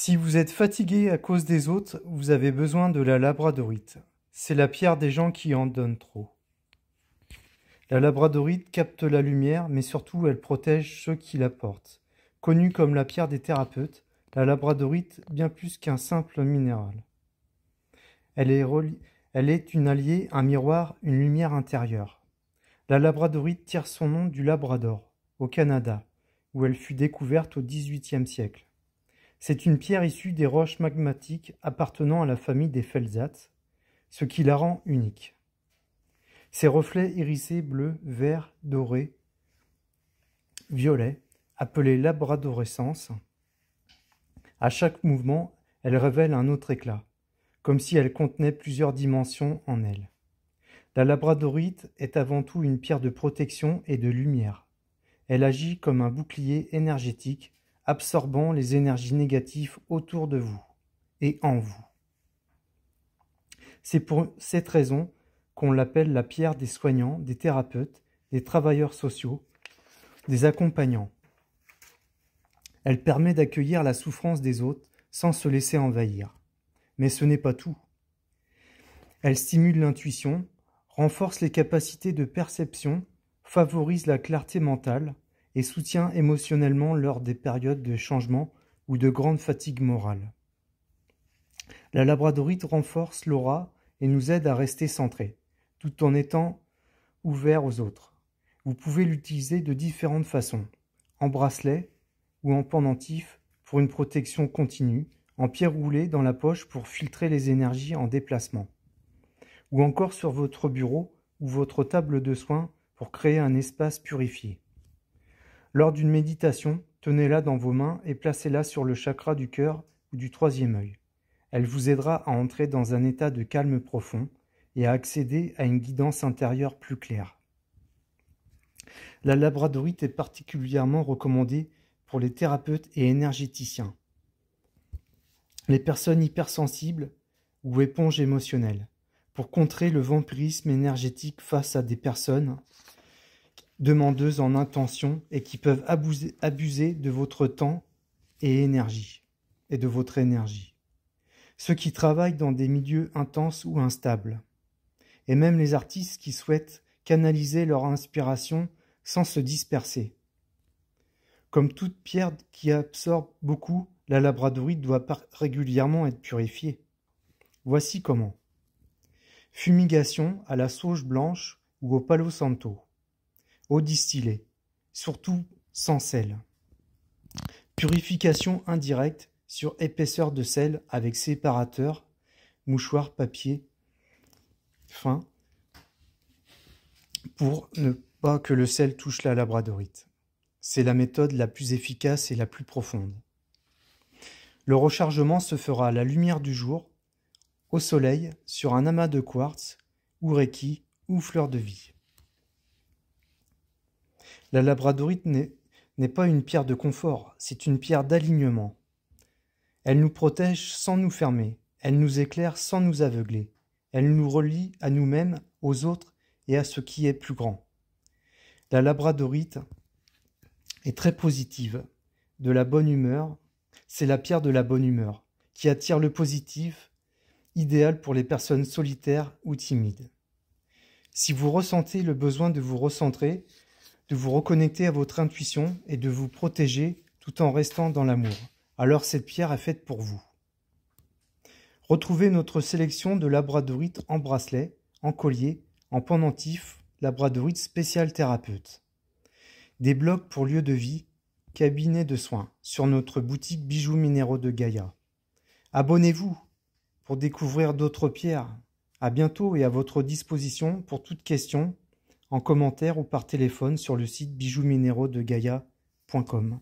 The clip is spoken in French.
Si vous êtes fatigué à cause des autres, vous avez besoin de la labradorite. C'est la pierre des gens qui en donnent trop. La labradorite capte la lumière, mais surtout elle protège ceux qui la portent. Connue comme la pierre des thérapeutes, la labradorite bien plus qu'un simple minéral. Elle est une alliée, un miroir, une lumière intérieure. La labradorite tire son nom du Labrador, au Canada, où elle fut découverte au XVIIIe siècle. C'est une pierre issue des roches magmatiques appartenant à la famille des feldspaths, ce qui la rend unique. Ses reflets irisés bleu, vert, doré, violet, appelés labradorescence, à chaque mouvement, elle révèle un autre éclat, comme si elle contenait plusieurs dimensions en elle. La labradorite est avant tout une pierre de protection et de lumière. Elle agit comme un bouclier énergétique, absorbant les énergies négatives autour de vous et en vous. C'est pour cette raison qu'on l'appelle la pierre des soignants, des thérapeutes, des travailleurs sociaux, des accompagnants. Elle permet d'accueillir la souffrance des autres sans se laisser envahir. Mais ce n'est pas tout. Elle stimule l'intuition, renforce les capacités de perception, favorise la clarté mentale et soutient émotionnellement lors des périodes de changement ou de grande fatigue morale. La labradorite renforce l'aura et nous aide à rester centrés, tout en étant ouvert aux autres. Vous pouvez l'utiliser de différentes façons, en bracelet ou en pendentif pour une protection continue, en pierre roulée dans la poche pour filtrer les énergies en déplacement, ou encore sur votre bureau ou votre table de soins pour créer un espace purifié. Lors d'une méditation, tenez-la dans vos mains et placez-la sur le chakra du cœur ou du troisième œil. Elle vous aidera à entrer dans un état de calme profond et à accéder à une guidance intérieure plus claire. La labradorite est particulièrement recommandée pour les thérapeutes et énergéticiens, les personnes hypersensibles ou éponges émotionnelles, pour contrer le vampirisme énergétique face à des personnes demandeuses en intention et qui peuvent abuser de votre temps et de votre énergie. Ceux qui travaillent dans des milieux intenses ou instables, et même les artistes qui souhaitent canaliser leur inspiration sans se disperser. Comme toute pierre qui absorbe beaucoup, la labradorite doit régulièrement être purifiée. Voici comment. Fumigation à la sauge blanche ou au palo santo. Eau distillée, surtout sans sel. Purification indirecte sur épaisseur de sel avec séparateur, mouchoir, papier fin, pour ne pas que le sel touche la labradorite. C'est la méthode la plus efficace et la plus profonde. Le rechargement se fera à la lumière du jour, au soleil, sur un amas de quartz, ou reiki, ou fleur de vie. La labradorite n'est pas une pierre de confort, c'est une pierre d'alignement. Elle nous protège sans nous fermer, elle nous éclaire sans nous aveugler, elle nous relie à nous-mêmes, aux autres et à ce qui est plus grand. La labradorite est très positive, de la bonne humeur, c'est la pierre de la bonne humeur, qui attire le positif, idéal pour les personnes solitaires ou timides. Si vous ressentez le besoin de vous recentrer, de vous reconnecter à votre intuition et de vous protéger tout en restant dans l'amour, alors cette pierre est faite pour vous. Retrouvez notre sélection de labradorite en bracelet, en collier, en pendentif, labradorite spécial thérapeute. Des blocs pour lieu de vie, cabinet de soins, sur notre boutique Bijoux Minéraux de Gaïa. Abonnez-vous pour découvrir d'autres pierres. À bientôt et à votre disposition pour toute question, en commentaire ou par téléphone sur le site bijoux-minéraux de Gaïa.com.